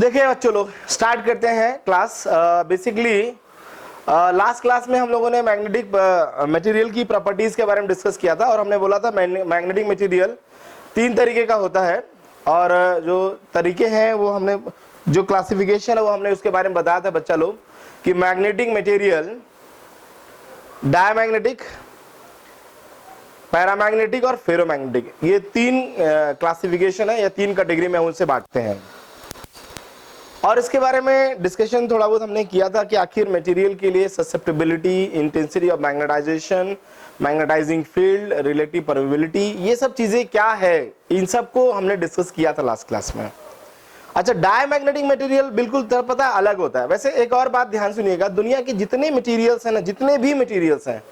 देखिए बच्चों लोग स्टार्ट करते हैं क्लास। बेसिकली लास्ट क्लास में हम लोगों ने मैग्नेटिक मटेरियल की प्रॉपर्टीज के बारे में डिस्कस किया था और हमने बोला था मैग्नेटिक मटेरियल तीन तरीके का होता है और जो तरीके हैं वो हमने जो क्लासिफिकेशन है वो हमने उसके बारे में बताया था बच्चा लोग कि मैग्नेटिक मटेरियल डायमैग्नेटिक, पैरामैग्नेटिक और फेरोमैग्नेटिक, ये तीन क्लासिफिकेशन है या तीन कैटेगरी में उनसे बांटते हैं। और इसके बारे में डिस्कशन थोड़ा बहुत हमने किया था कि आखिर मटेरियल के लिए susceptibility, intensity of magnetization, magnetizing field, relative permeability, ये सब चीजें क्या है, इन सब को हमने डिस्कस किया था लास्ट क्लास में। अच्छा, डायमैग्नेटिक मटेरियल बिल्कुल पता है अलग होता है। वैसे एक और बात ध्यान सुनिएगा, दुनिया के जितने मटेरियल्स हैं ना, जितने भी मटेरियल्स हैं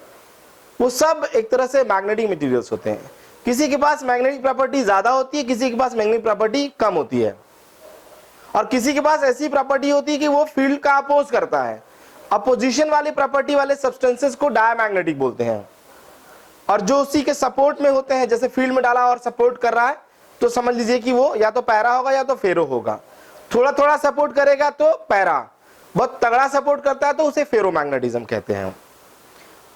वो सब एक तरह से मैग्नेटिक मटेरियल्स होते हैं। किसी के पास मैग्नेटिक प्रॉपर्टी ज्यादा होती है, किसी के पास मैग्नेटिक प्रॉपर्टी कम होती है, और किसी के पास ऐसी प्रॉपर्टी होती है कि वो फील्ड का अपोज करता है। अपोजिशन वाली प्रॉपर्टी वाले सब्सटेंसेस को डायमैग्नेटिक बोलते हैं, और जो उसी के सपोर्ट में होते हैं, जैसे फील्ड में डाला और सपोर्ट कर रहा है तो समझ लीजिए कि वो या तो पैरा होगा या तो फेरो होगा। थोड़ा थोड़ा सपोर्ट करेगा तो पैरा, बहुत तगड़ा सपोर्ट करता है तो उसे फेरोमैग्नेटिज्म कहते हैं।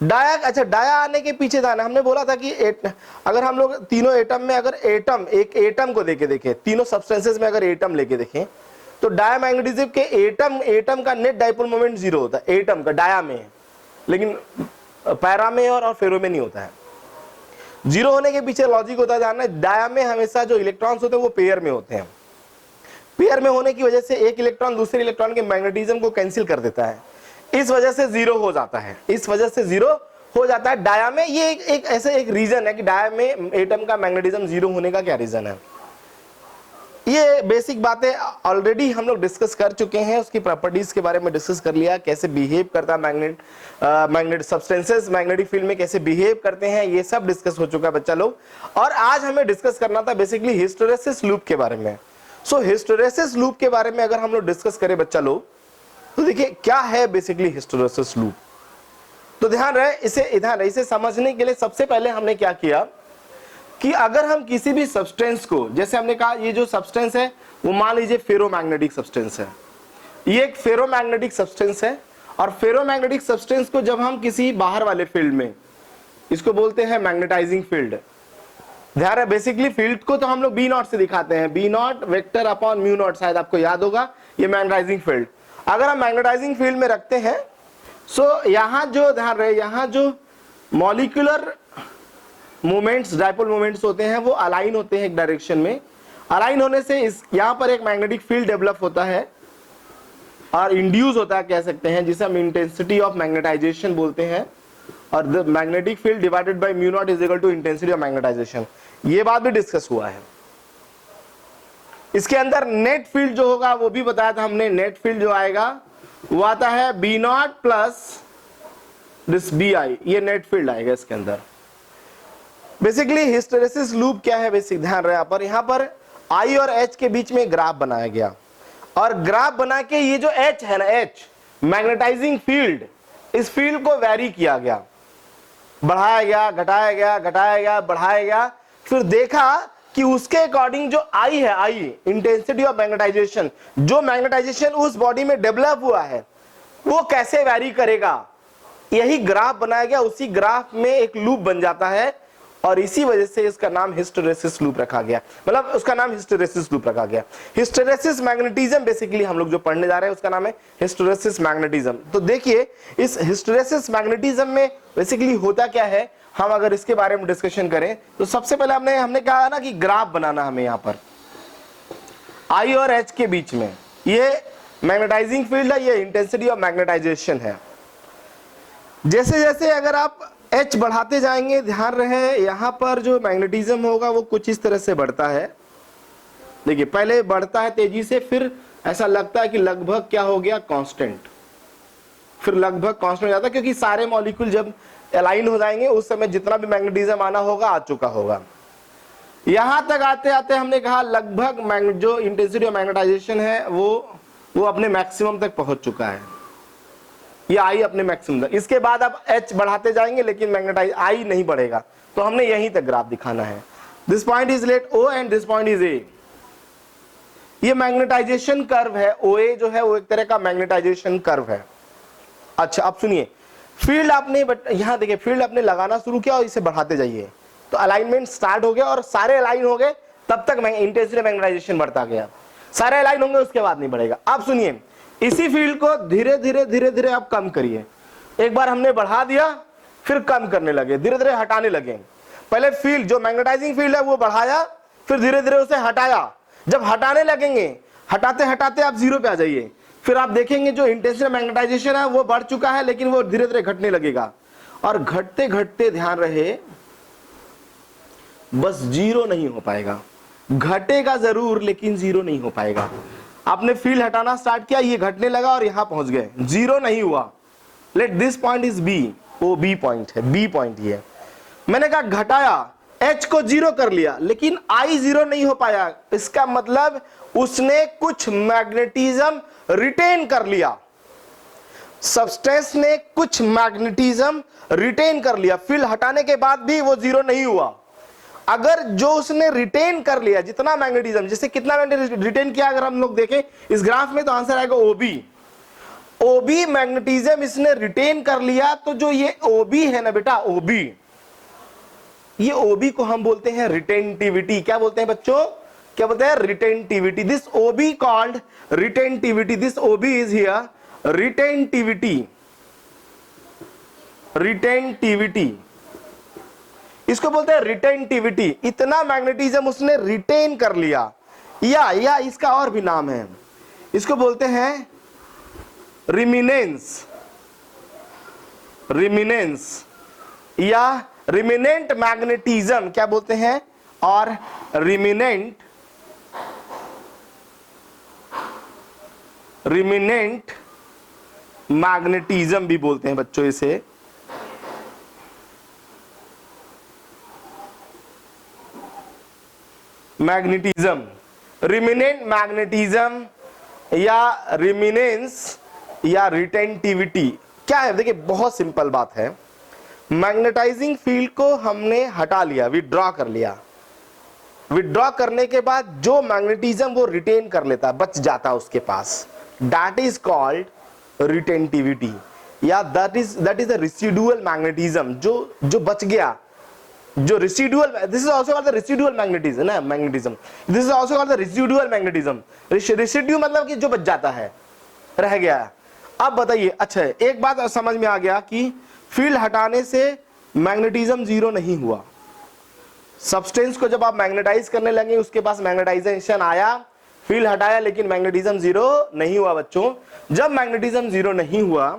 डाया, अच्छा डाया आने के पीछे था ना, हमने बोला था कि अगर हम लोग तीनों एटम में अगर एक एटम को देखें, तीनों सब्सटेंसेस में अगर एटम लेके देखें तो डायमैग्नेटिज्म के एटम का नेट डाइपोल मोमेंट 0 होता है एटम का डाया में, लेकिन पैरा में और फेरो में नहीं होता है। 0 होने के पीछे लॉजिक होता है जानना, डाया में हमेशा जो इलेक्ट्रॉन्स होते हैं वो पेयर में होते हैं। पेयर में होने की वजह से एक इलेक्ट्रॉन दूसरे इलेक्ट्रॉन के मैग्नेटिज्म को कैंसिल कर देता है, इस वजह से 0 हो जाता है, इस वजह से 0 हो जाता है डाया में। ये एक ऐसे एक रीजन है कि डाया में एटम का मैग्नेटिज्म 0 होने का क्या रीजन है। ये बेसिक बातें ऑलरेडी हम लोग डिस्कस कर चुके हैं, उसकी प्रॉपर्टीज के बारे में डिस्कस कर लिया, कैसे बिहेव करता है मैग्नेट सब्सटेंसेस मैग्नेटिक फील्ड में कैसे बिहेव करते हैं, ये सब डिस्कस हो चुका है बच्चा लोग। और आज हमें डिस्कस करना था बेसिकली हिस्टैरिसीस लूप के बारे में। सो हिस्टैरिसीस लूप के बारे में अगर हम लोग डिस्कस करें बच्चा लोग, तो देखिए क्या है बेसिकली हिस्टैरिसीस लूप। तो ध्यान रहे इसे समझने के लिए सबसे पहले हमने क्या किया कि अगर हम किसी भी सब्सटेंस को, जैसे हमने कहा ये जो सब्सटेंस है वो मान लीजिए फेरोमैग्नेटिक सब्सटेंस है, ये एक फेरोमैग्नेटिक सब्सटेंस है, और फेरोमैग्नेटिक सब्सटेंस को जब हम किसी बाहर वाले फील्ड में, इसको बोलते हैं मैग्नेटाइजिंग फील्ड। ध्यान है, बेसिकली फील्ड को तो हम लोग B0 से दिखाते हैं, B0 vector upon mu naught, शायद आपको याद होगा, ये मैग्नेटाइजिंग फील्ड। अगर हम मैग्नेटाइजिंग फील्ड में रखते हैं सो यहां जो ध्यान रहे, यहां जो मॉलिक्यूलर मोमेंट्स, डाइपोल मोमेंट्स होते हैं वो अलाइन होते हैं एक डायरेक्शन में। अलाइन होने से इस यहां पर एक मैग्नेटिक फील्ड डेवलप होता है और इंड्यूस होता है कह सकते हैं, जिसे हम इंटेंसिटी ऑफ मैग्नेटाइजेशन बोलते हैं। और the magnetic field divided by mu nought is equal to intensity of magnetization, ये बात भी डिस्कस हुआ है। इसके अंदर नेट फील्ड जो होगा वो भी बताया था हमने, नेट फील्ड जो आएगा वो आता है B0 प्लस दिस BI, ये नेट फील्ड आएगा इसके अंदर। बेसिकली हिस्टैरिसीस लूप क्या है, बेसिक ध्यान रहे यहाँ पर I और H के बीच में ग्राफ बनाया गया, और ग्राफ बना के ये जो H है ना, H मैग्नेटाइजिंग फील्ड, इस फील्ड को वैरी किया गया, बढ़ाया गया, घटाया गया, घटाया गया, बढ़ाया गया, फिर देखा कि उसके अकॉर्डिंग जो I है, I इंटेंसिटी ऑफ मैग्नेटाइजेशन, जो मैग्नेटाइजेशन उस बॉडी में डेवलप हुआ है वो कैसे वैरी करेगा, यही ग्राफ बनाया गया। उसी ग्राफ में एक लूप बन जाता है और इसी वजह से इसका नाम हिस्टैरिसीस लूप रखा गया, मतलब उसका नाम हिस्टैरिसीस लूप रखा गया। हिस्टैरिसीस मैग्नेटिज्म बेसिकली हम लोग जो पढ़ने जा रहे हैं उसका नाम है हिस्टैरिसीस मैग्नेटिज्म। तो देखिए इस हिस्टैरिसीस मैग्नेटिज्म में बेसिकली होता क्या है, हम अगर इसके बारे में डिस्कशन करें तो सबसे पहले हमने कहा ना कि ग्राफ बनाना हमें यहाँ पर I और H के बीच में, ये मैग्नेटाइजिंग फील्ड है, ये इंटेंसिटी ऑफ मैग्नेटाइजेशन है। जैसे जैसे अगर आप H बढ़ाते जाएंगे, ध्यान रहे यहाँ पर जो मैग्नेटिज्म होगा वो कुछ इस तरह से बढ़ता है। देखिए पहले बढ़ता है तेजी से, फिर ऐसा लगता है कि लगभग क्या हो गया, कांस्टेंट, फिर लगभग कांस्टेंट हो जाता है, क्योंकि सारे मॉलिक्यूल जब अलाइन हो जाएंगे उस समय जितना भी मैग्नेटिज्म आना होगा आ चुका होगा। यहां तक आते आते हमने कहा लगभग जो इंटेंसिटी ऑफ मैग्नेटाइजेशन है वो अपने मैक्सिमम तक पहुंच चुका है, ये I अपने मैक्सिमम तक। इसके बाद अब H बढ़ाते जाएंगे लेकिन मैग्नेटाइज I नहीं बढ़ेगा, तो हमने यहीं तक ग्राफ दिखाना है। This point is let O and this point is A। ये मैग्नेटाइजेशन कर्व है, OA जो है वो एक तरह का मैग्नेटाइजेशन कर्व है। अच्छा अब सुनिए, फील्ड आपने यहां देखिए फील्ड आपने लगाना शुरू किया और इसे बढ़ाते जाइए, तो अलाइनमेंट स्टार्ट हो गया और सारे अलाइन हो गए, तब तक इंटेंसिटी मैग्नेटाइजेशन बढ़ता गया। सारे अलाइन होंगे उसके बाद नहीं बढ़ेगा। अब सुनिए, इसी फील्ड को धीरे धीरे धीरे धीरे आप कम करिए। एक बार हमने बढ़ा दिया, फिर कम करने लगे, धीरे धीरे हटाने लगे। पहले फील्ड जो मैग्नेटाइजिंग फील्ड है वो बढ़ाया, फिर धीरे धीरे उसे हटाया। जब हटाने लगेंगे, हटाते हटाते आप 0 पे आ जाइए, फिर आप देखेंगे जो इंटेंसिटी मैग्नेटाइजेशन है वो बढ़ चुका है, लेकिन वो धीरे धीरे घटने लगेगा। और घटते घटते ध्यान रहे, बस 0 नहीं हो पाएगा, घटेगा जरूर लेकिन 0 नहीं हो पाएगा। आपने फील्ड हटाना स्टार्ट किया, ये घटने लगा और यहां पहुंच गए, 0 नहीं हुआ। Let this point is B, वो बी पॉइंट है, बी पॉइंट ही है। मैंने कहा घटाया, H को 0 कर लिया, लेकिन I 0 नहीं हो पाया। इसका मतलब उसने कुछ मैग्नेटिज्म रिटेन कर लिया, सब्सटेंस ने कुछ मैग्नेटिज्म रिटेन कर लिया। फील्ड हटाने के बाद भी वो 0 नहीं हुआ। अगर जो उसने रिटेन कर लिया जितना मैग्नेटिज्म, जैसे कितना रिटेन किया अगर हम लोग देखें इस ग्राफ में, तो आंसर आएगा OB मैग्नेटिज्म इसने रिटेन कर लिया। तो जो ये OB है ना बेटा, OB, ये OB को हम बोलते हैं रिटेंटिविटी। क्या बोलते हैं बच्चों, क्या बोलते हैं, retentivity. This OB called retentivity, this OB is here retentivity, retentivity इसको बोलते हैं रिटेंटिविटी। इतना मैग्नेटिज्म उसने रिटेन कर लिया, या इसका और भी नाम है, इसको बोलते हैं रिमिनेंस, रिमिनेंस या रिमिनेंट मैग्नेटिज्म क्या बोलते हैं, और रिमिनेंट मैग्नेटिज्म भी बोलते हैं बच्चों इसे। मैग्नेटिज्म, रिमिनेंट मैग्नेटिज्म या रिमिनेंस या रिटेंटिविटी क्या है, देखिए बहुत सिंपल बात है। मैग्नेटाइजिंग फील्ड को हमने हटा लिया, विड्रॉ कर लिया। विड्रॉ करने के बाद जो मैग्नेटिज्म वो रिटेन कर लेता, बच जाता उसके पास, दैट इज कॉल्ड रिटेंटिविटी, या that is the residual magnetism, जो बच गया, जो residual, this is also called the residual magnetism ना, magnetism, this is also called the residual magnetism. Residue मतलब कि जो बच जाता है, रह गया। अब बताइए, अच्छा एक बात समझ में आ गया कि फील्ड हटाने से मैग्नेटिज्म 0 नहीं हुआ। सब्सटेंस को जब आप मैग्नेटाइज करने लगे, उसके पास मैग्नेटाइजेशन आया, फील्ड हटाया, लेकिन मैग्नेटिज्म 0 नहीं हुआ बच्चों। जब मैग्नेटिज्म 0 नहीं हुआ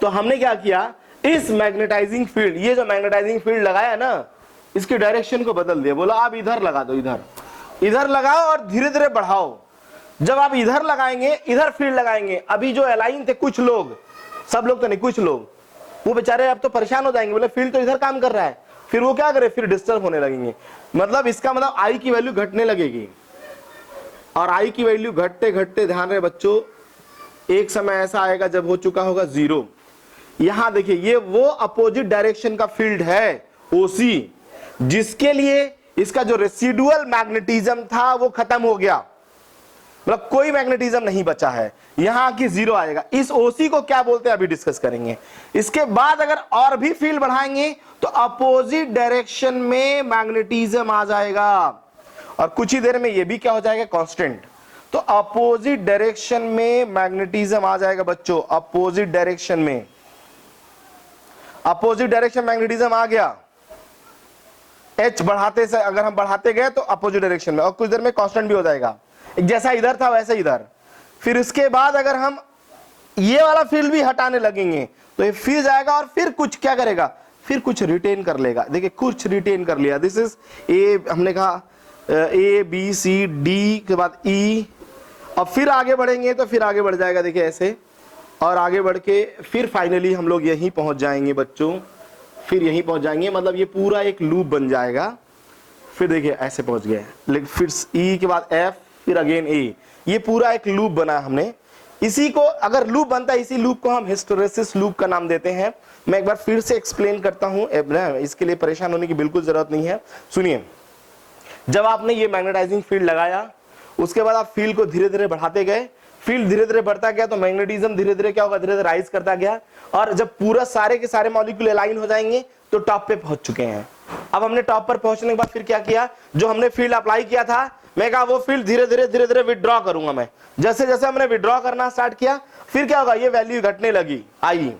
तो हमने क्या किया, इस मैग्नेटाइजिंग फील्ड, ये जो मैग्नेटाइजिंग फील्ड लगाया ना, इसकी डायरेक्शन को बदल दिया। बोला आप इधर लगा दो, इधर लगाओ और धीरे धीरे बढ़ाओ। जब आप इधर लगाएंगे, इधर फील्ड लगाएंगे, अभी जो अलाइन थे कुछ लोग, सब लोग तो नहीं, कुछ लोग, वो बेचारे अब तो परेशान हो जाएंगे, बोले फील्ड तो इधर काम कर रहा है, फिर वो क्या करे, फिर डिस्टर्ब होने लगेंगे। मतलब इसका मतलब I की वैल्यू घटने लगेगी, और I की वैल्यू घटते घटते, ध्यान रहे बच्चों, एक समय ऐसा आएगा जब हो चुका होगा 0। यहां देखिए, ये वो अपोजिट डायरेक्शन का फील्ड है OC, जिसके लिए इसका जो रेसिडुअल मैग्नेटिज्म था वो खत्म हो गया, मतलब कोई मैग्नेटिज्म नहीं बचा है, यहां की 0 आएगा। इस OC को क्या बोलते हैं अभी डिस्कस करेंगे। इसके बाद अगर और भी फील्ड बढ़ाएंगे तो अपोजिट डायरेक्शन में मैग्नेटिज्म आ जाएगा, और कुछ ही देर में ये भी क्या हो जाएगा, कांस्टेंट। तो अपोजिट डायरेक्शन में मैग्नेटिज्म आ जाएगा बच्चों, अपोजिट डायरेक्शन में, अपोजिट डायरेक्शन मैग्नेटिज्म आ गया। H बढ़ाते से अगर हम बढ़ाते गए तो अपोजिट डायरेक्शन में, और कुछ देर में कांस्टेंट भी हो जाएगा, एक जैसा इधर था वैसे इधर। फिर इसके बाद अगर हम ये वाला फील्ड भी हटाने लगेंगे तो ये फिर जाएगा, और फिर कुछ क्या करेगा, फिर कुछ रिटेन कर लेगा। देखिए कुछ रिटेन कर लिया, दिस इज ए, हमने कहा A B C D के बाद E, अब फिर आगे बढ़ेंगे तो फिर आगे बढ़ जाएगा, देखिए ऐसे, और आगे बढ़ के फिर फाइनली हम लोग यहीं पहुंच जाएंगे बच्चों, फिर यहीं पहुंच जाएंगे, मतलब ये पूरा एक लूप बन जाएगा। फिर देखिए ऐसे पहुंच गए, लेकिन फिर E के बाद F, फिर अगेन A, ये पूरा एक लूप बना हमने। इसी को अगर लूप बनता है, इसी लूप को हम हिस्टैरिसीस लूप का नाम देते हैं। मैं एक बार फिर से एक्सप्लेन करता हूं, इसके लिए परेशान होने की बिल्कुल जरूरत नहीं है। सुनिए, जब आपने ये मैग्नेटाइजिंग फील्ड लगाया, उसके बाद आप फील्ड को धीरे धीरे बढ़ाते गए, फील्ड धीरे धीरे बढ़ता गया तो मैग्नेटिज्म धीरे धीरे क्या होगा, धीरे धीरे राइज करता गया, और जब पूरा सारे के सारे मॉलिक्यूल अलाइन हो जाएंगे तो टॉप पे पहुंच चुके हैं। अब हमने टॉप पर पहुंचने के बाद फिर क्या किया, जो हमने फील्ड अप्लाई किया था, मैं कहा वो फील्ड धीरे धीरे विड्रॉ करूंगा मैं। जैसे जैसे हमने विड्रॉ करना स्टार्ट किया, फिर क्या होगा, ये वैल्यू घटने लगी, आई,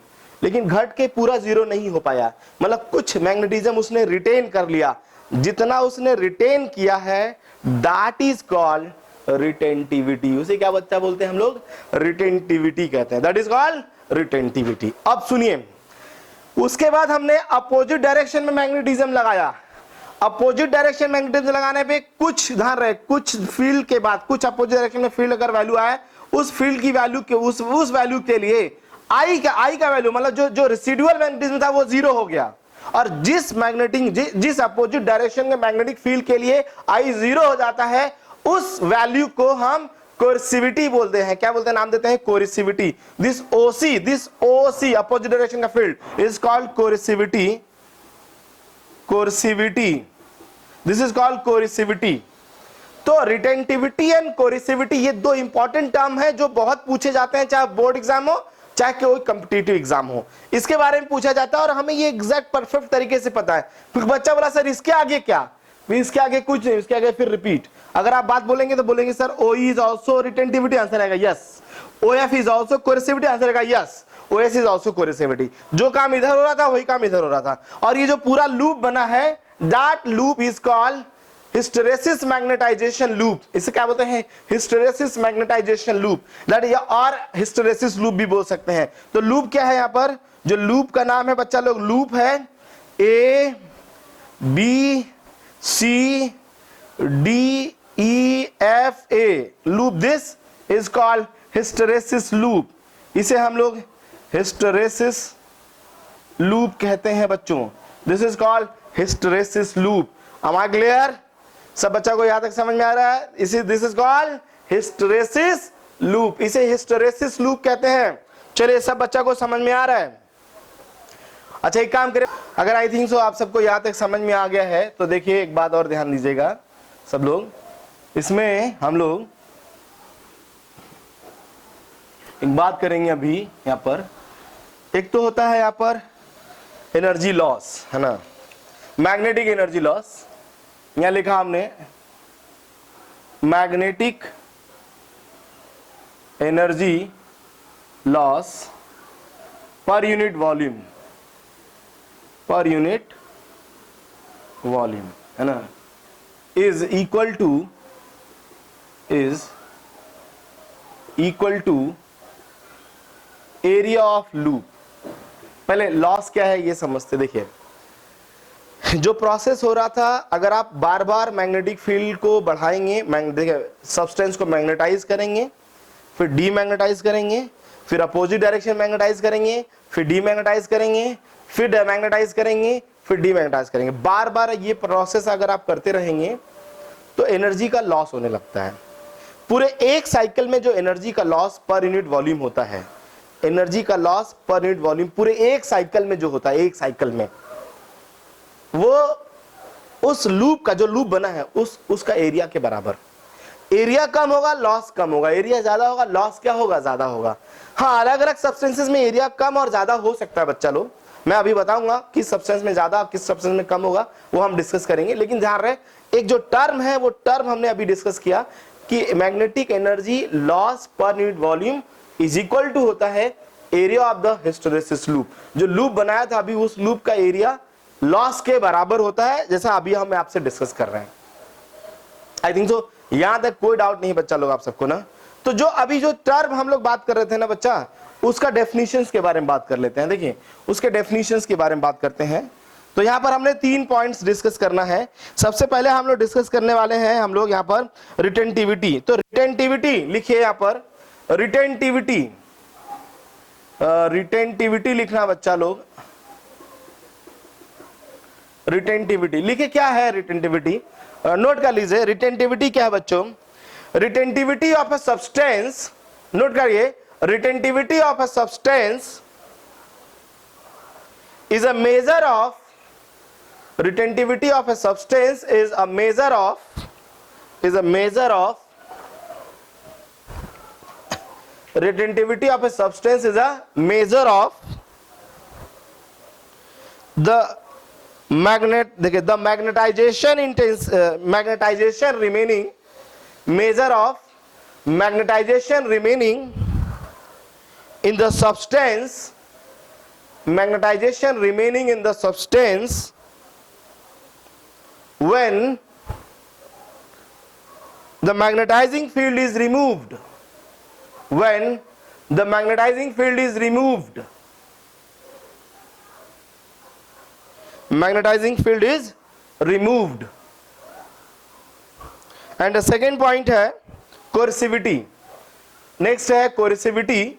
लेकिन घट के पूरा जीरो नहीं हो पाया, मतलब कुछ मैग्नेटिज्म उसने रिटेन कर लिया। जितना उसने रिटेन किया है दैट इज कॉल्ड रिटेंटिविटी। उसे क्या बच्चा बोलते हैं हम लोग, रिटेंटिविटी कहते हैं, दैट इज कॉल्ड रिटेंटिविटी। अब सुनिए, उसके बाद हमने अपोजिट डायरेक्शन में मैग्नेटिज्म लगाया। अपोजिट डायरेक्शन मैग्नेटिज्म लगाने पे कुछ ध्यान रहे, कुछ फील्ड के बाद, कुछ अपोजिट डायरेक्शन में फील्ड अगर वैल्यू आए, उस फील्ड की वैल्यू के उस वैल्यू के लिए आई का वैल्यू, मतलब जो रेसिडुअल मैग्नेटिज्म था वो जीरो हो गया, और जिस अपोजिट डायरेक्शन में मैग्नेटिक फील्ड के लिए आई जीरो हो जाता है, उस वैल्यू को हम कोरिसिविटी बोलते हैं। क्या बोलते हैं, नाम देते हैं coercivity. This OC opposite direction का field is called coercivity. This is called coercivity. तो रिटेंटिविटी एंड कोरिसिविटी ये दो इंपॉर्टेंट टर्म है जो बहुत पूछे जाते हैं, चाहे बोर्ड एग्जाम हो चाहे कोई कॉम्पिटिटिव एग्जाम हो, इसके बारे में पूछा जाता है और हमें ये एग्जैक्ट परफेक्ट तरीके से पता है। फिर बच्चा बोला सर इसके आगे क्या, इसके आगे कुछ नहीं, इसके आगे फिर रिपीट। अगर आप बात बोलेंगे तो बोलेंगे sir O is also retentivity, answer आएगा yes. O F is also coercivity, answer आएगा yes. O S is also coercivity. जो काम इधर हो रहा था वही काम इधर हो रहा था, और ये जो पूरा लूप बना है that loop is called hysteresis magnetization loop. इसे क्या बोलते हैं, हिस्टेरेसिस मैग्नेटाइजेशन लूप, दैट या और हिस्टेरेसिस लूप भी बोल सकते हैं। तो लूप क्या है, यहाँ पर जो लूप का नाम है बच्चा लोग, लूप है A B C D E F A loop. This is called hysteresis loop. इसे हम लोग हिस्टेरेसिस लूप कहते हैं बच्चों। This is called hysteresis loop. am I clear? सब बच्चा को यहां तक समझ में आ रहा है? इसे this is called hysteresis loop, इसे हिस्टेरेसिस लूप कहते हैं। चलिए सब बच्चा को समझ में आ रहा है? अच्छा एक काम करें, अगर आई थिंक सो आप सबको यहां तक समझ में आ गया है तो देखिए एक बात और ध्यान दीजिएगा सब लोग, इसमें हम लोग एक बात करेंगे अभी। यहां पर एक तो होता है यहां पर एनर्जी लॉस, है ना, मैग्नेटिक एनर्जी लॉस। यहां लिखा हमने magnetic energy loss per unit volume, per unit volume, है ना, is equal to area of loop. पहले लॉस क्या है ये समझते। देखिए जो प्रोसेस हो रहा था, अगर आप बार बार मैग्नेटिक फील्ड को बढ़ाएंगे, देखिए सब्सटेंस को मैग्नेटाइज करेंगे, फिर डीमैग्नेटाइज करेंगे, फिर अपोजिट डायरेक्शन मैग्नेटाइज करेंगे, फिर डीमैग्नेटाइज करेंगे, फिर डीमैग्नेटाइज करेंगे, फिर डीमैग्नेटाइज करेंगे, बार बार ये प्रोसेस अगर आप करते रहेंगे तो एनर्जी का लॉस होने लगता है। पूरे एक साइकिल में जो एनर्जी का लॉस पर यूनिट वॉल्यूम होता है, एनर्जी का लॉस पर यूनिट वॉल्यूम पूरे एक साइकिल में जो होता है, एक साइकिल में, वो उस लूप का जो लूप बना है उसका एरिया के बराबर। एरिया कम होगा लॉस कम होगा, एरिया ज्यादा होगा लॉस क्या होगा, ज्यादा होगा। हाँ, अलग अलग सब्सटेंसेस में एरिया कम और ज्यादा हो सकता है बच्चा लोग, मैं अभी बताऊंगा किस सब्सटेंस में ज्यादा किस सब्सटेंस में कम होगा, वो हम डिस्कस करेंगे। लेकिन ध्यान रहे एक जो टर्म है वो टर्म हमने अभी डिस्कस किया कि magnetic energy loss per unit volume is equal to होता है area of the hysteresis loop. जो लूप बनाया था अभी उस लूप का एरिया लॉस के बराबर होता है, जैसा अभी हम आपसे डिस्कस कर रहे हैं। आई थिंक सो यहां तक कोई डाउट नहीं बच्चा लोग आप सबको ना। तो जो अभी जो टर्म हम लोग बात कर रहे थे ना बच्चा, उसका डेफिनेशंस के बारे में बात कर लेते हैं। देखिए उसके डेफिनेशंस के बारे में बात करते हैं। तो यहां पर हमने 3 पॉइंट्स डिस्कस करना है। सबसे पहले हम लोग डिस्कस करने वाले हैं हम लोग यहां पर रिटेंटिविटी। तो रिटेंटिविटी लिखिए यहां पर, रिटेंटिविटी लिखना बच्चा लोग। रिटेंटिविटी लिखे, क्या है रिटेंटिविटी, नोट कर लीजिए। रिटेंटिविटी क्या है बच्चों, retentivity of a substance, note करिए, retentivity of a substance is a measure of, retentivity of a substance is a measure of retentivity of a substance is a measure of the magnetization remaining, measure of magnetization remaining in the substance, magnetization remaining in the substance when the magnetizing field is removed, when the magnetizing field is removed, magnetizing field is removed. And the second point है coercivity. Next है coercivity.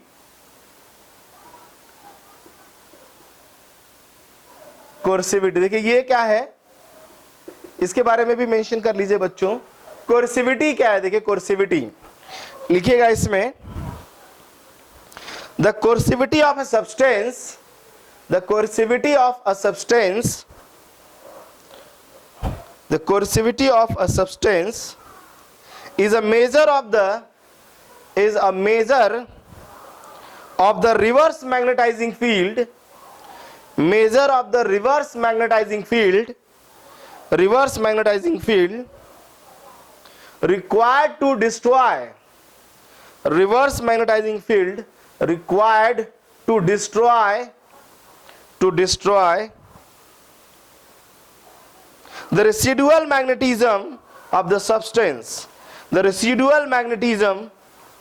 कोर्सिविटी, देखिए ये क्या है, इसके बारे में भी मेंशन कर लीजिए बच्चों. कोर्सिविटी क्या है, देखिए कोर्सिविटी लिखिएगा इसमें. The कोर्सिविटी of a substance, the कोर्सिविटी of a substance, the कोर्सिविटी of a substance is a measure of the reverse magnetizing field, measure of the reverse magnetizing field required to destroy, reverse magnetizing field required to destroy the residual magnetism of the substance, the residual magnetism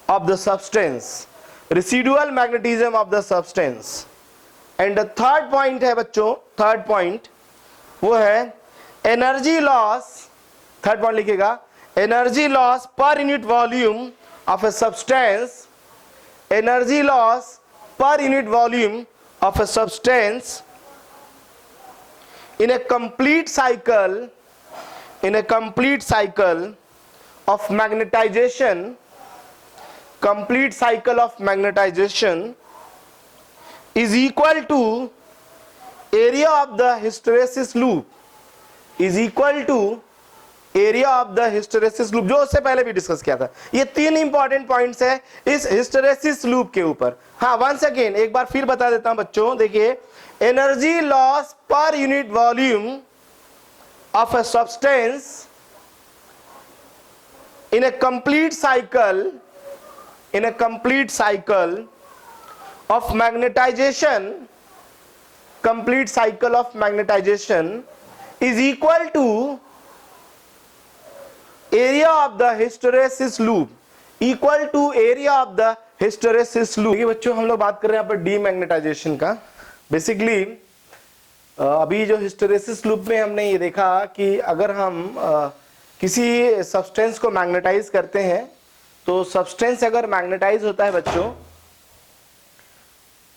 of the substance, residual magnetism of the substance. And third point है बच्चों, third point वो है energy loss. Third point लिखिएगा, energy loss per unit volume of a substance, energy loss per unit volume of a substance in a complete cycle of magnetization, complete cycle of magnetization is equal to area of the hysteresis loop, is equal to area of the hysteresis loop, जो उससे पहले भी discuss किया था. ये तीन important points है इस हिस्टेरेसिस लूप के ऊपर. हाँ, वंस अगेन एक बार फिर बता देता हूं बच्चों. देखिए, energy loss per unit volume of a substance in a complete cycle of magnetization, complete cycle of magnetization is equal to area of the hysteresis loop, equal to area of the hysteresis loop. ये बच्चों हम लोग बात कर रहे हैं यहाँ पर डीमैग्नेटाइजेशन का. बेसिकली अभी जो हिस्टेरेसिस लूप में हमने ये देखा कि अगर हम किसी सब्सटेंस को मैग्नेटाइज करते हैं तो सब्सटेंस अगर मैग्नेटाइज होता है बच्चों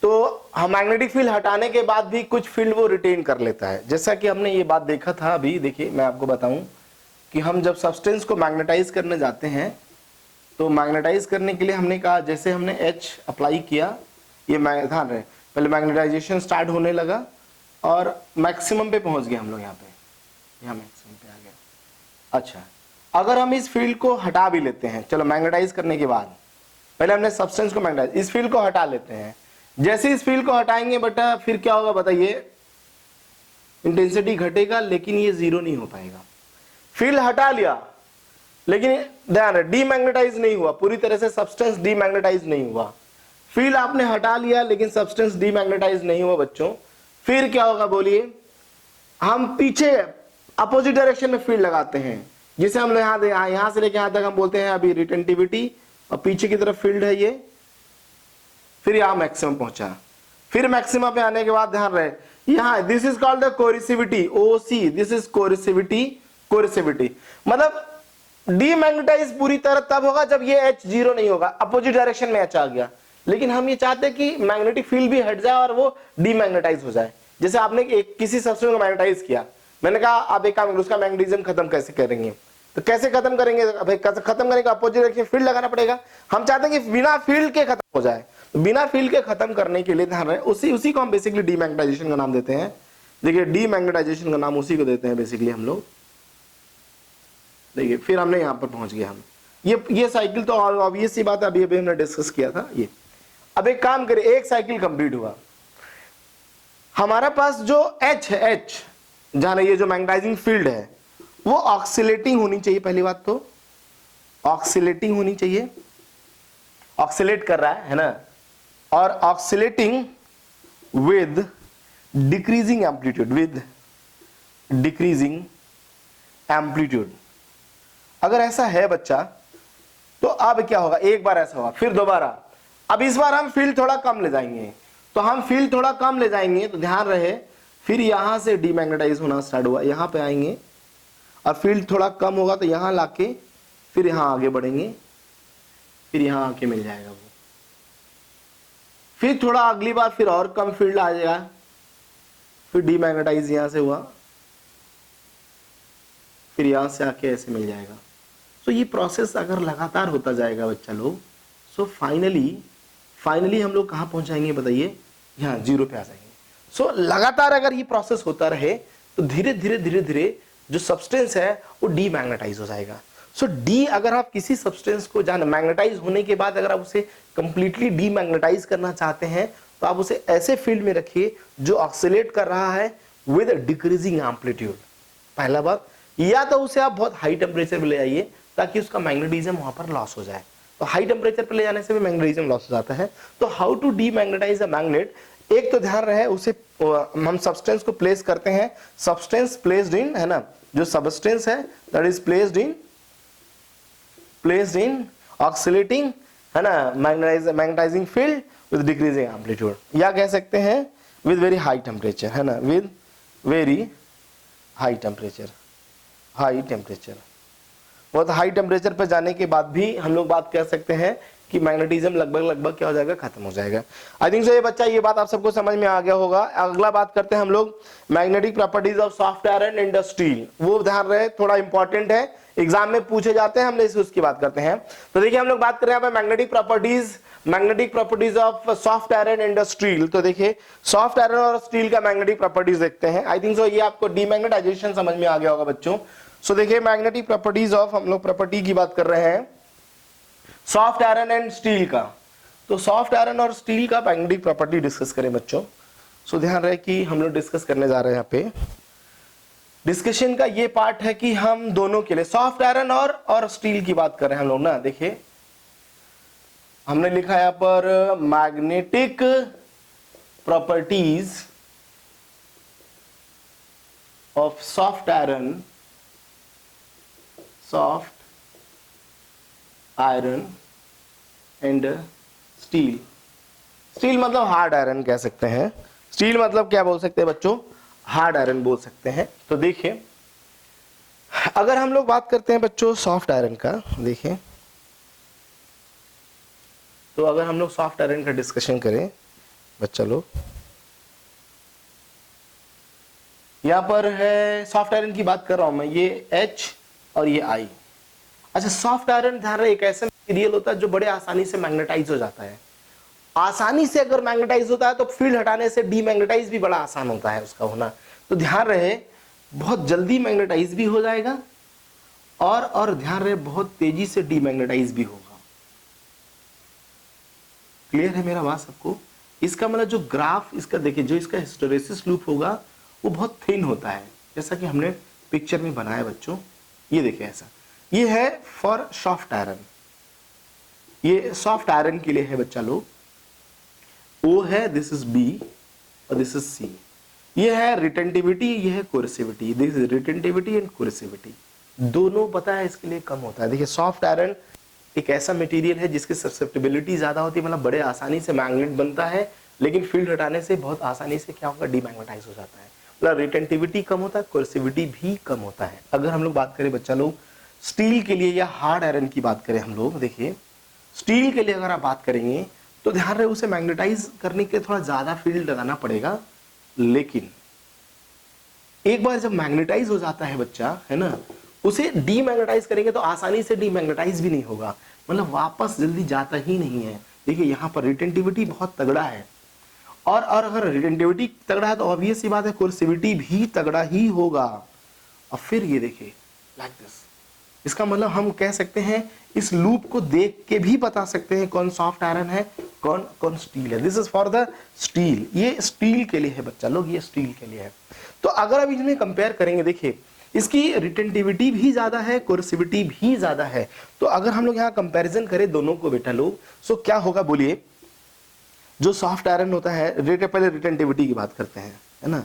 तो हम मैग्नेटिक फील्ड हटाने के बाद भी कुछ फील्ड वो रिटेन कर लेता है. जैसा कि हमने ये बात देखा था अभी. देखिए मैं आपको बताऊं कि हम जब सब्सटेंस को मैग्नेटाइज करने जाते हैं तो मैग्नेटाइज करने के लिए हमने कहा, जैसे हमने H अप्लाई किया, ये ध्यान रहे पहले मैग्नेटाइजेशन स्टार्ट होने लगा और मैक्सिमम पे पहुंच गए हम लोग. यहाँ मैक्सिमम पे आ गया. अच्छा, अगर हम इस फील्ड को हटा भी लेते हैं, चलो मैग्नेटाइज करने के बाद पहले हमने सब्सटेंस को मैग्नेटाइज, इस फील्ड को हटा लेते हैं. जैसे इस फील्ड को हटाएंगे बेटा फिर क्या होगा बताइए, इंटेंसिटी घटेगा लेकिन ये जीरो नहीं हो पाएगा. फील्ड हटा लिया लेकिन ध्यान रहे डीमैग्नेटाइज नहीं हुआ, पूरी तरह से सब्सटेंस डीमैग्नेटाइज नहीं हुआ. फील्ड आपने हटा लिया लेकिन सब्सटेंस डीमैग्नेटाइज नहीं हुआ बच्चों. फिर क्या होगा बोलिए, हम पीछे अपोजिट डायरेक्शन में फील्ड लगाते हैं, जिसे हम यहां से लेके यहां तक हम बोलते हैं अभी रिटेंटिविटी, और पीछे की तरफ फील्ड है ये. फिर यहां मैक्सिमम पहुंचा, फिर मैक्सिमम पे आने के बाद ध्यान रहे यहां this is called the coercivity, OC, this is coercivity. Coercivity मतलब डीमैग्नेटाइज पूरी तरह तब होगा जब ये H जीरो नहीं होगा, अपोजिट डायरेक्शन में H आ गया. लेकिन हम ये चाहते हैं कि मैग्नेटिक फील्ड भी हट जाए और वो डीमैग्नेटाइज हो जाए. जैसे आपने किसी सब्सटेंस को मैग्नेटाइज किया, मैंने कहा आप एक काम करो, उसका मैग्नेटिज्म खत्म कैसे करेंगे, तो कैसे खत्म करेंगे भाई, खत्म करने का अपोजिट डायरेक्शन फील्ड लगाना पड़ेगा. हम चाहते हैं कि बिना फील्ड के खत्म हो जाए, तो बिना फील्ड के खत्म करने के लिए ध्यान रहे उसी को हम बेसिकली डीमैग्नेटाइजेशन का नाम देते हैं. देखिए डीमैग्नेटाइजेशन का नाम उसी को देते हैं बेसिकली हम लोग. देखिए फिर हमने यहां पर पहुंच गए हम. ये साइकिल तो ऑब्वियस सी बात है, अभी हमने डिस्कस किया था ये। अब एक काम करें, एक साइकिल कंप्लीट हुआ, हमारा पास जो H है, H जहां ये जो मैग्नेटाइजिंग फील्ड है वो ऑक्सिलेटिंग होनी चाहिए। पहली बात तो ऑक्सिलेटिंग होनी चाहिए, ऑक्सिलेट कर रहा है ना, और oscillating with decreasing amplitude, with decreasing amplitude. अगर ऐसा है बच्चा तो अब क्या होगा, एक बार ऐसा होगा, फिर दोबारा, अब इस बार हम फील्ड थोड़ा कम ले जाएंगे, तो हम फील्ड थोड़ा कम ले जाएंगे तो ध्यान रहे, फिर यहां से डीमैग्नेटाइज होना स्टार्ट हुआ, यहां पे आएंगे, अब फील्ड थोड़ा कम होगा तो यहां लाके फिर यहां आगे बढ़ेंगे, फिर यहां आके मिल जाएगा वो, फिर थोड़ा अगली बार फिर और कम फील्ड आ जाएगा, फिर डीमैग्नेटाइज यहां से हुआ, फिर यहां से आके ऐसे मिल जाएगा। तो ये प्रोसेस अगर लगातार होता जाएगा बच्चा लोग, सो फाइनली हम लोग कहां पहुंच जाएंगे बताइए, यहाँ जीरो पे आ जाएंगे। सो लगातार अगर ये प्रोसेस होता रहे तो धीरे धीरे जो सब्सटेंस है वो डीमैग्नेटाइज हो जाएगा। सो डी, अगर आप किसी सब्सटेंस को जान मैग्नेटाइज होने के बाद अगर आप उसे कंप्लीटली डीमैग्नेटाइज करना चाहते हैं तो आप उसे ऐसे फील्ड में रखिए जो ऑक्सिलेट कर रहा है विद डिक्रीजिंग एम्पलीट्यूड, पहला बात, या तो उसे आप बहुत हाई टेम्परेचर पे ले जाइए ताकि उसका मैग्नेटिज्म वहां पर लॉस हो जाए। तो हाई टेम्परेचर पे ले जाने से भी मैग्नेटिज्म लॉस हो जाता है। तो how to demagnetize a magnet, एक तो ध्यान रहे उसे हम सब्सटेंस को प्लेस करते हैं, सब्सटेंस प्लेस्ड इन, है ना, जो सब्सटेंस है that is placed in oscillating, है ना, magnetizing field with decreasing amplitude, या कह सकते हैं विद वेरी हाई टेम्परेचर, है ना, विद वेरी हाई टेम्परेचर, बहुत हाई टेम्परेचर पर जाने के बाद भी हम लोग बात कर सकते हैं कि मैग्नेटिज्म लगभग क्या हो जाएगा, खत्म हो जाएगा। आई थिंक सो ये बच्चा, ये बात आप सबको समझ में आ गया होगा। अगला बात करते हैं हम लोग magnetic properties of soft iron and steel, वो ध्यान रहे थोड़ा इंपॉर्टेंट है, एग्जाम में पूछे जाते हैं, हमने उसकी बात करते हैं। तो देखिए हम लोग बात कर रहे हैं magnetic properties of soft iron and steel. तो देखिए सॉफ्ट आयरन और स्टील का मैग्नेटिक प्रॉपर्टीज देखते हैं। आई थिंक सो ये आपको डीमैग्नेटाइजेशन समझ में आ गया होगा बच्चों। सो देखिए मैग्नेटिक प्रॉपर्टीज ऑफ, हम लोग प्रॉपर्टी की बात कर रहे हैं सॉफ्ट आयरन एंड स्टील का। तो सॉफ्ट आयरन और स्टील का मैग्नेटिक प्रॉपर्टी डिस्कस करें बच्चों। सो ध्यान रहे कि हम लोग डिस्कस करने जा रहे हैं, यहाँ पे डिस्कशन का ये पार्ट है कि हम दोनों के लिए सॉफ्ट आयरन और स्टील की बात कर रहे हैं हम लोग ना। देखिए हमने लिखा यहाँ पर magnetic properties of soft iron and steel. Steel मतलब हार्ड आयरन कह सकते हैं, स्टील मतलब क्या बोल सकते हैं बच्चों, हार्ड आयरन बोल सकते हैं। तो देखिए अगर हम लोग बात करते हैं बच्चों सॉफ्ट आयरन का, देखिए तो अगर हम लोग सॉफ्ट आयरन का डिस्कशन करें बच्चा लोग, यहां पर है सॉफ्ट आयरन की बात कर रहा हूं मैं, ये H और ये I। अच्छा सॉफ्ट आयरन ध्यान रहे एक ऐसा मटेरियल होता है जो बड़े आसानी से मैग्नेटाइज हो जाता है। आसानी से अगर मैग्नेटाइज होता है तो फील्ड हटाने से डीमैग्नेटाइज भी बड़ा आसान होता है उसका होना। तो ध्यान रहे बहुत जल्दी मैग्नेटाइज भी हो जाएगा और ध्यान रहे बहुत तेजी से डीमैग्नेटाइज भी होगा। क्लियर है मेरा बात सबको? इसका मतलब जो ग्राफ इसका देखिए, जो इसका हिस्टैरिसीस लूप होगा वो बहुत थिन होता है, जैसा कि हमने पिक्चर में बनाया बच्चों। ये देखिए ऐसा, ये है फॉर सॉफ्ट आयरन, ये सॉफ्ट आयरन के लिए है बच्चा लोग। O है, दिस इज B और दिस इज C। ये है रिटेंटिविटी, ये है कोरेसिविटी, दिस इज रिटेंटिविटी एंड कोरेसिविटी, दोनों पता है इसके लिए कम होता है। देखिए सॉफ्ट आयरन एक ऐसा मटेरियल है जिसकी ससेप्टिबिलिटी ज्यादा होती है, मतलब बड़े आसानी से मैग्नेट बनता है, लेकिन फील्ड हटाने से बहुत आसानी से क्या होगा, डीमैग्नेटाइज हो जाता है। मतलब रिटेंटिविटी कम होता है, कोरेसिविटी भी कम होता है। अगर हम लोग बात करें बच्चा लोग स्टील के लिए या हार्ड आयरन की बात करें हम लोग, देखिए स्टील के लिए अगर आप बात करेंगे तो ध्यान रहे उसे मैग्नेटाइज करने के लिए थोड़ा ज्यादा फील्ड लगाना पड़ेगा, लेकिन एक बार जब मैग्नेटाइज हो जाता है बच्चा, है ना, उसे डीमैग्नेटाइज करेंगे तो आसानी से डीमैग्नेटाइज भी नहीं होगा, मतलब वापस जल्दी जाता ही नहीं है। देखिए यहाँ पर रिटेंटिविटी बहुत तगड़ा है, और अगर रिटेंटिविटी तगड़ा है तो ऑब्वियस सी बात है कोरेसिविटी भी तगड़ा ही होगा। और फिर ये देखिए लाइक दिस, इसका मतलब हम कह सकते हैं इस लूप को देख के भी बता सकते हैं कौन सॉफ्ट आयरन है, कौन कौन स्टील है। This is for the steel, ये स्टील के लिए है बच्चा लोग, ये स्टील के लिए है। तो अगर अब इसमें कंपेयर करेंगे, देखिए इसकी रिटेंटिविटी भी ज्यादा है, कोर्सिविटी भी ज्यादा है। तो अगर हम लोग यहाँ कंपैरिजन करें दोनों को बेटा लोग, सो क्या होगा बोलिए। जो सॉफ्ट आयरन होता है, पहले रिटेंटिविटी की बात करते हैं, है ना।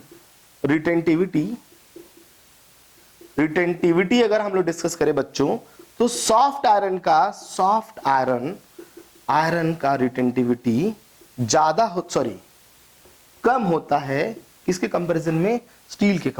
रिटेंटिविटी अगर हम लोग डिस्कस करें बच्चों, तो सॉफ्ट आयरन का रिटेंटिविटी ज्यादा कम होता है किसके कंपैरिजन में, स्टील के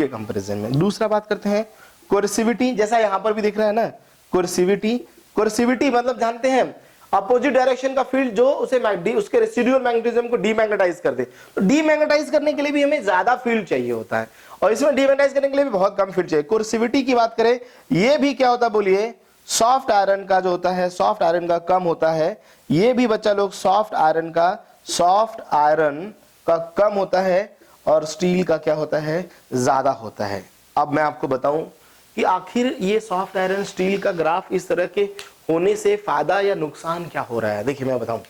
कंपैरिजन में। दूसरा बात करते हैं कोर्सिविटी, जैसा यहां पर भी दिख रहा है ना, कोर्सिविटी मतलब जानते हैं अपोजिट डायरेक्शन का फील्ड जो उसके रेसिडुअल मैग्नेटिज्म को डीमैग्नेटाइज कर दे। तो डीमैग्नेटाइज करने के लिए भी हमें ज्यादा फील्ड चाहिए होता है, और इसमें डीमैग्नेटाइज करने के लिए भी बहुत कम फील्ड चाहिए। कोर्सिविटी की बात करें, ये भी क्या होता है बोलिए, सॉफ्ट आयरन का जो होता है, सॉफ्ट आयरन का कम होता है। ये भी बच्चा लोग सॉफ्ट आयरन का कम होता है, और स्टील का क्या होता है, ज्यादा होता है। अब मैं आपको बताऊं कि आखिर ये सॉफ्ट आयरन स्टील का ग्राफ इस तरह के होने से फायदा या नुकसान क्या हो रहा है। देखिए मैं बताऊं,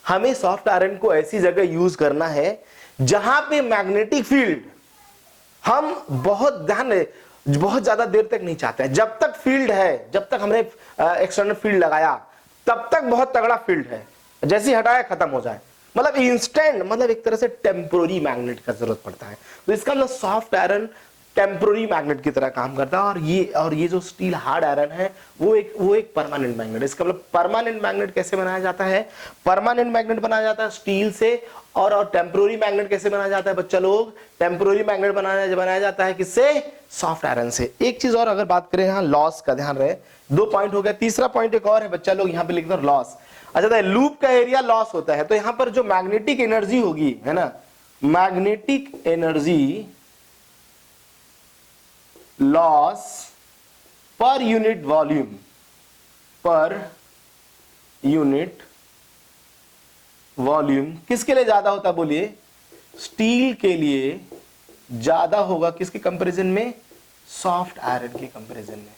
हमें सॉफ्ट आयरन को ऐसी जगह यूज करना है जहां पे मैग्नेटिक फील्ड हम बहुत ज्यादा देर तक नहीं चाहते हैं। जब तक फील्ड है, जब तक हमने एक्सटर्नल फील्ड लगाया तब तक बहुत तगड़ा फील्ड है, जैसे ही हटाया खत्म हो जाए, मतलब इंस्टेंट, मतलब एक तरह से टेम्पोररी मैग्नेट का जरूरत पड़ता है। तो इसका मतलब सॉफ्ट आयरन टेम्पोररी मैग्नेट की तरह काम करता है, और ये जो स्टील हार्ड आयरन है वो एक परमानेंट मैग्नेट। इसका मतलब परमानेंट मैग्नेट कैसे बनाया जाता है, परमानेंट मैग्नेट बनाया जाता है स्टील से, और टेम्पोररी मैग्नेट कैसे बनाया जाता है बच्चा लोग, टेम्पोररी मैग्नेट बनाया जाता है किससे, सॉफ्ट आयरन से। एक चीज और अगर बात करें यहाँ लॉस का, ध्यान रहे 2 पॉइंट हो गया, तीसरा पॉइंट एक और है बच्चा लोग, यहाँ पे लिख दो लॉस। अच्छा, लूप का एरिया लॉस होता है, तो यहां पर जो मैग्नेटिक एनर्जी होगी, है ना, magnetic energy loss per unit volume किसके लिए ज्यादा होता बोलिए, स्टील के लिए ज्यादा होगा। किसके कंपैरिजन में, सॉफ्ट आयरन के कंपैरिजन में।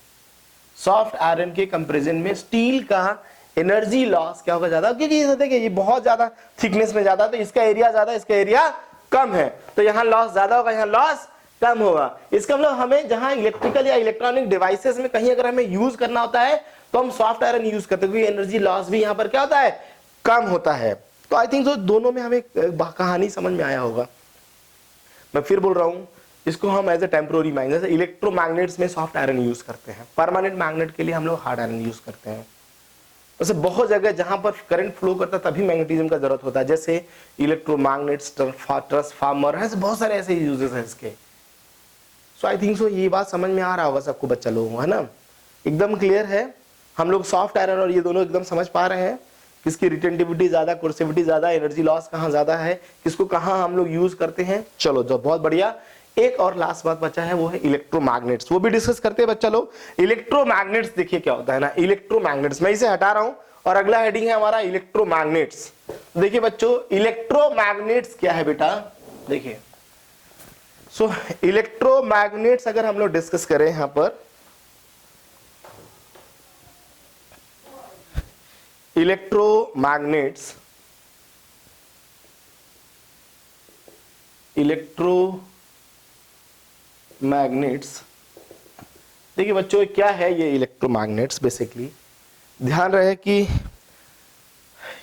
सॉफ्ट आयरन के कंपैरिजन में स्टील का एनर्जी लॉस क्या होगा, ज्यादा, क्योंकि देखिए ये बहुत ज्यादा थिकनेस में ज्यादा, तो इसका एरिया ज्यादा, इसका एरिया कम है, तो यहां लॉस ज्यादा होगा, यहां लॉस कम होगा। इसका मतलब हमें जहां इलेक्ट्रिकल या इलेक्ट्रॉनिक डिवाइसेस में कहीं अगर हमें यूज करना होता है तो हम सॉफ्ट आयरन यूज करते हैं, क्योंकि एनर्जी लॉस भी यहां पर क्या होता है, कम होता है। तो आई थिंक दोनों में हमें कहानी समझ में आया होगा। मैं फिर बोल रहा हूं, इसको हम एज ए टेम्पोररी मैग्नेट, जैसे इलेक्ट्रोमैग्नेट्स में सॉफ्ट आयरन यूज करते हैं, परमानेंट मैग्नेट के लिए हम लोग हार्ड आयरन यूज करते हैं। वैसे बहुत जगह जहां पर करंट फ्लो करता है तभी मैग्नेटिज्म का जरूरत होता है, जैसे इलेक्ट्रोमैग्नेट्स, ट्रांसफार्मर, ऐसे बहुत सारे ऐसे यूजेस हैं इसके। सो आई थिंक सो ये बात समझ में आ रहा होगा सबको बच्चा लोगों, है ना, एकदम क्लियर है। हम लोग सॉफ्ट आयरन और ये दोनों एकदम समझ पा रहे हैं, किसकी रिटेंटिविटी ज्यादा, कोर्सिविटी ज्यादा, एनर्जी लॉस कहाँ ज्यादा है, किसको कहाँ हम लोग यूज करते हैं। चलो जो बहुत बढ़िया। एक और लास्ट बात बचा है, वो है इलेक्ट्रोमैग्नेट्स, वो भी डिस्कस करते हैं बच्चा लोग। इलेक्ट्रोमैग्नेट्स देखिए क्या होता है ना, इलेक्ट्रोमैग्नेट्स मैं इसे हटा रहा हूं, और अगला हेडिंग है हमारा इलेक्ट्रोमैग्नेट्स। देखिए बच्चों, इलेक्ट्रोमैग्नेट्स क्या है बेटा, देखिए सो इलेक्ट्रोमैग्नेट्स अगर हम लोग डिस्कस करें यहां पर, इलेक्ट्रोमैग्नेट्स देखिए बच्चों क्या है ये इलेक्ट्रोमैग्नेट्स। बेसिकली ध्यान रहे कि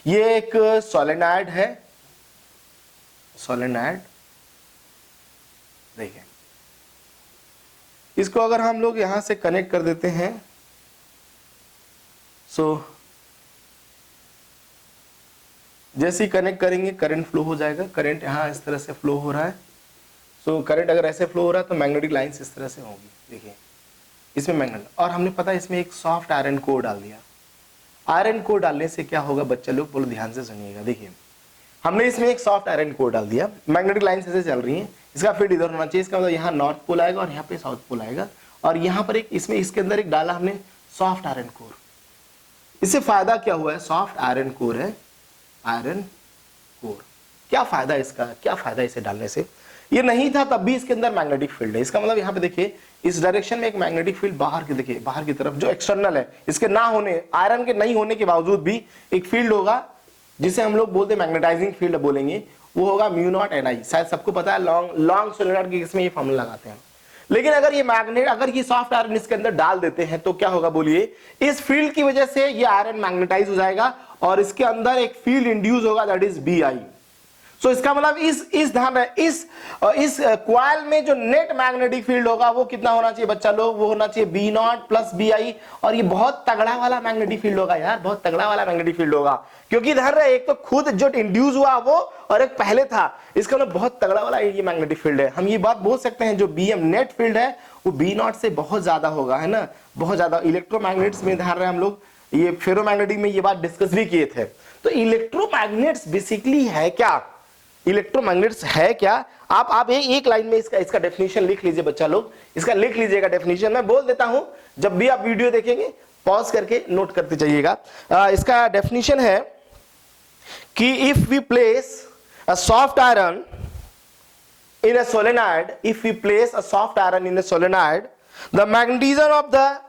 ये एक सोलेनॉइड है, सोलेनॉइड। देखिए इसको अगर हम लोग यहां से कनेक्ट कर देते हैं, सो जैसे ही कनेक्ट करेंगे करंट फ्लो हो जाएगा। करंट यहाँ इस तरह से फ्लो हो रहा है, सो करंट अगर ऐसे फ्लो हो रहा है तो मैग्नेटिक लाइंस इस तरह से होगी। देखिए इसमें मैग्नेट, और हमने पता है इसमें एक सॉफ्ट आयरन कोर डाल दिया। आयरन कोर डालने से क्या होगा बच्चे लोग, बोलो ध्यान से सुनिएगा। देखिए हमने इसमें एक सॉफ्ट आयरन कोर डाल दिया, मैग्नेटिक लाइंस ऐसे चल रही हैं, इसका फील्ड इधर होना चाहिए, इसका मतलब यहाँ नॉर्थ पोल आएगा और यहाँ पे साउथ पोल आएगा, और यहाँ पर एक इसमें इसके अंदर एक डाला हमने सॉफ्ट आयरन कोर। इससे फायदा क्या हुआ है, सॉफ्ट आयरन कोर है, आयरन कोर। क्या फायदा इसका, क्या फायदा इसे डालने से, ये नहीं था तब भी इसके अंदर मैग्नेटिक फील्ड है। इसका मतलब यहाँ पे देखिए इस डायरेक्शन में एक मैग्नेटिक फील्ड बाहर की, देखिए बाहर की तरफ जो एक्सटर्नल है, इसके ना होने, आयरन के नहीं होने के बावजूद भी एक फील्ड होगा जिसे हम लोग बोलते हैं मैग्नेटाइजिंग फील्ड बोलेंगे, वो होगा म्यू नॉट एन आई। शायद सबको पता है, लॉन्ग सोलेनॉइड के केस में ये फॉर्मूला लगाते हैं। लेकिन अगर ये मैग्नेट, अगर ये सॉफ्ट आयरन इसके अंदर डाल देते हैं तो क्या होगा बोलिए, इस फील्ड की वजह से ये आयरन मैग्नेटाइज हो जाएगा और इसके अंदर एक फील्ड इंड्यूस होगा, दैट इज बी आई। सो इसका मतलब इस ध्यान रहे, इस क्वाइल में जो नेट मैग्नेटिक फील्ड होगा वो कितना होना चाहिए बच्चा लोग, वो होना चाहिए B nought plus B I. और ये बहुत तगड़ा वाला मैग्नेटिक फील्ड होगा यार, बहुत तगड़ा वाला मैग्नेटिक फील्ड होगा, क्योंकि ध्यान रहे एक तो खुद जो इंड्यूस हुआ वो और एक पहले था, इसका मतलब बहुत तगड़ा वाला ये मैग्नेटिक फील्ड है। हम ये बात बोल सकते हैं जो बी एम नेट फील्ड है वो बी नॉट से बहुत ज्यादा होगा, है ना, बहुत ज्यादा। इलेक्ट्रोमैग्नेट्स में ध्यान रहे हम लोग ये फेरोमैग्नेटिक में ये बात डिस्कस भी किए थे। तो इलेक्ट्रोमैग्नेट्स बेसिकली है क्या, इलेक्ट्रोमैग्नेट्स है क्या, आप एक लाइन में इसका डेफिनेशन लिख लीजिए बच्चा लोग, इसका लिख लीजिएगा डेफिनेशन, मैं बोल देता हूं, जब भी आप वीडियो देखेंगे पॉज करके नोट करते जाइएगा। इसका डेफिनेशन है कि if we place a soft iron in a solenoid, if we place a soft iron in a solenoid, the magnetism of the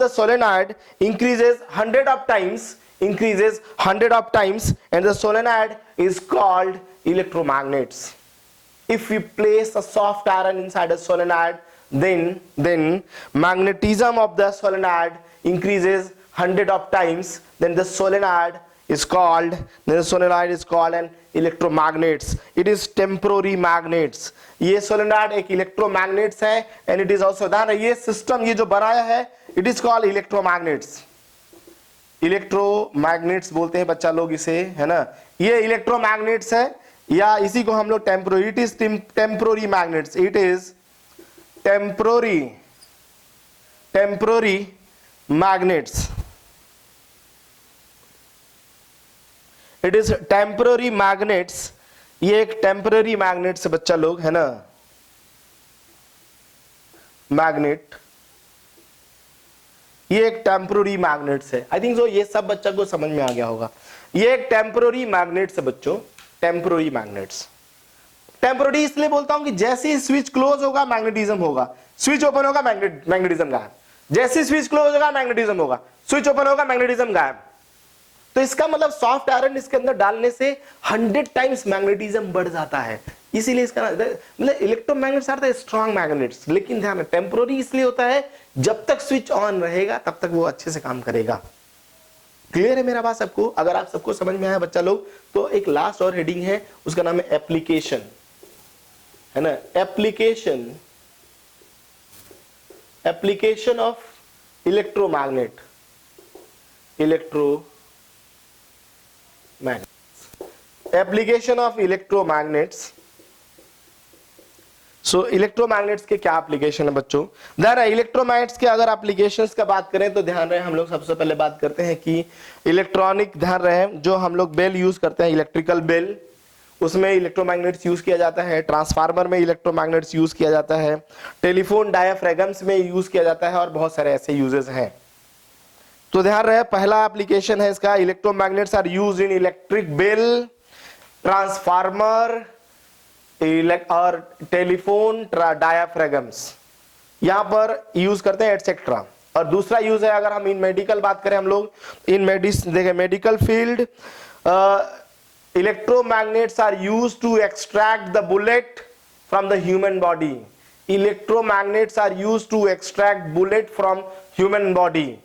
solenoid increases 100 of times, and the solenoid is called electromagnets. If we place a soft iron inside a solenoid, then magnetism of the solenoid increases 100 of times, then the solenoid is called an electromagnets. It is temporary magnets. ये solenoid एक electromagnets है, and it is also ध्यान रहे ये system ये जो बनाया है, it is called electromagnets. Electromagnets बोलते हैं बच्चा लोग इसे, है ना, ये इलेक्ट्रोमैग्नेट्स है, या इसी को हम लोग temporary, it is temporary magnets, it is temporary magnets, it is temporary magnets. ये एक टेम्पररी मैग्नेट से बच्चा लोग, है ना, मैग्नेट, ये एक टेम्पररी मैग्नेट्स है। आई थिंक सो ये सब बच्चा को समझ में आ गया होगा। ये एक टेम्पररी मैग्नेट्स है बच्चों, टेम्पररी मैग्नेट्स। टेम्पररी इसलिए बोलता हूं कि जैसे ही स्विच क्लोज होगा मैग्नेटिज्म होगा, स्विच ओपन होगा मैग्नेटिज्म गायब, जैसे स्विच क्लोज होगा मैग्नेटिज्म होगा, स्विच ओपन होगा मैग्नेटिज्म गायब। तो इसका मतलब सॉफ्ट आयरन इसके अंदर डालने से 100 टाइम्स मैग्नेटिज्म बढ़ जाता है, इसीलिए इसका मतलब electromagnets are the strong magnets. लेकिन ध्यान टेम्पोररी इसलिए होता है जब तक स्विच ऑन रहेगा तब तक वो अच्छे से काम करेगा। क्लियर है मेरा बात सबको? अगर आप सबको समझ में आया बच्चा लोग, तो एक लास्ट और हेडिंग है, उसका नाम है एप्लीकेशन, है ना, application of electromagnet, application of electromagnets. So electromagnets के क्या एप्लीकेशन है बच्चों? ध्यान रहे इलेक्ट्रोमैग्नेट्स के अगर एप्लीकेशंस का बात करें तो ध्यान रहे हम लोग सबसे पहले बात करते हैं कि इलेक्ट्रॉनिक, ध्यान रहे जो हम लोग बेल यूज करते हैं, इलेक्ट्रिकल बेल, उसमें इलेक्ट्रोमैग्नेट्स यूज किया जाता है, ट्रांसफार्मर में इलेक्ट्रोमैग्नेट्स यूज किया जाता है, टेलीफोन डायाफ्रागम्स में यूज किया जाता है, और बहुत सारे ऐसे यूजेस हैं। तो ध्यान रहे पहला एप्लीकेशन है इसका, electromagnets are used in electric bell, transformer और टेलीफोन डायाफ्रागम्स, यहां पर यूज करते हैं एटसेट्रा। और दूसरा यूज है अगर हम इन मेडिकल बात करें हम लोग, इन देखें medical field, electromagnets are used to extract the bullet from the human body, electromagnets are used to extract bullet from human body.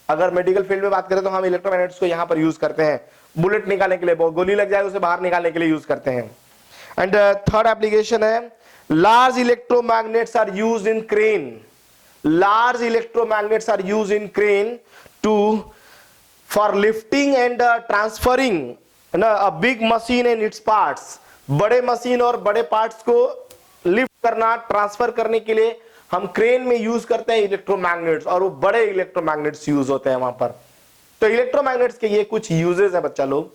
अगर मेडिकल फील्ड में बात करें तो हम इलेक्ट्रोमैग्नेट्स को यहां पर यूज करते हैं, बुलेट निकालने के लिए, गोली लग जाए उसे बाहर निकालने के लिए यूज करते हैं। एंड थर्ड एप्लीकेशन है large electromagnets are used in crane, large electromagnets are used in crane to for lifting and transferring a big machine and its parts, बड़े मशीन और बड़े पार्ट्स को लिफ्ट करना, ट्रांसफर करने के लिए हम क्रेन में यूज करते हैं इलेक्ट्रोमैग्नेट्स, और वो बड़े इलेक्ट्रोमैग्नेट्स यूज होते हैं वहां पर। तो इलेक्ट्रोमैग्नेट्स के ये कुछ यूजेस है बच्चा लोग,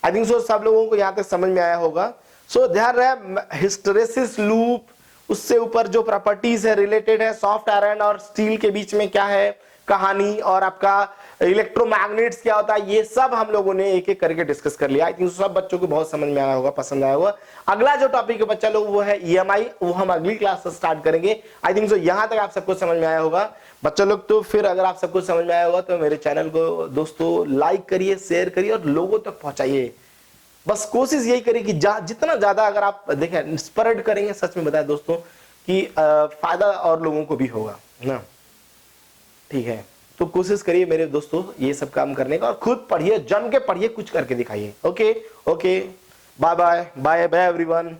आई थिंक सो सब लोगों को यहां तक समझ में आया होगा। सो ध्यान रहे हिस्टेरेसिस लूप, उससे ऊपर जो प्रॉपर्टीज है रिलेटेड है, सॉफ्ट आयरन और स्टील के बीच में क्या है, कहानी और आपका इलेक्ट्रोमैग्नेट्स क्या होता है, ये सब हम लोगों ने एक एक करके डिस्कस कर लिया। आई थिंक सब बच्चों को बहुत समझ में आया होगा, पसंद आया होगा। अगला जो टॉपिक है बच्चा लोग वो है ईएमआई, वो हम अगली क्लास से स्टार्ट करेंगे। आई थिंक सो यहां तक आप सबको समझ में आया होगा बच्चा लोग। तो फिर अगर आप सबको समझ में आया होगा तो मेरे चैनल को दोस्तों लाइक करिए, शेयर करिए और लोगों तक पहुंचाइए। बस कोशिश यही करिए कि जितना ज्यादा अगर आप देखें स्प्रेड करेंगे, सच में बताएं दोस्तों कि फायदा और लोगों को भी होगा ना। ठीक है, तो कोशिश करिए मेरे दोस्तों ये सब काम करने का, और खुद पढ़िए, जम के पढ़िए, कुछ करके दिखाइए। Okay okay, bye bye bye bye everyone.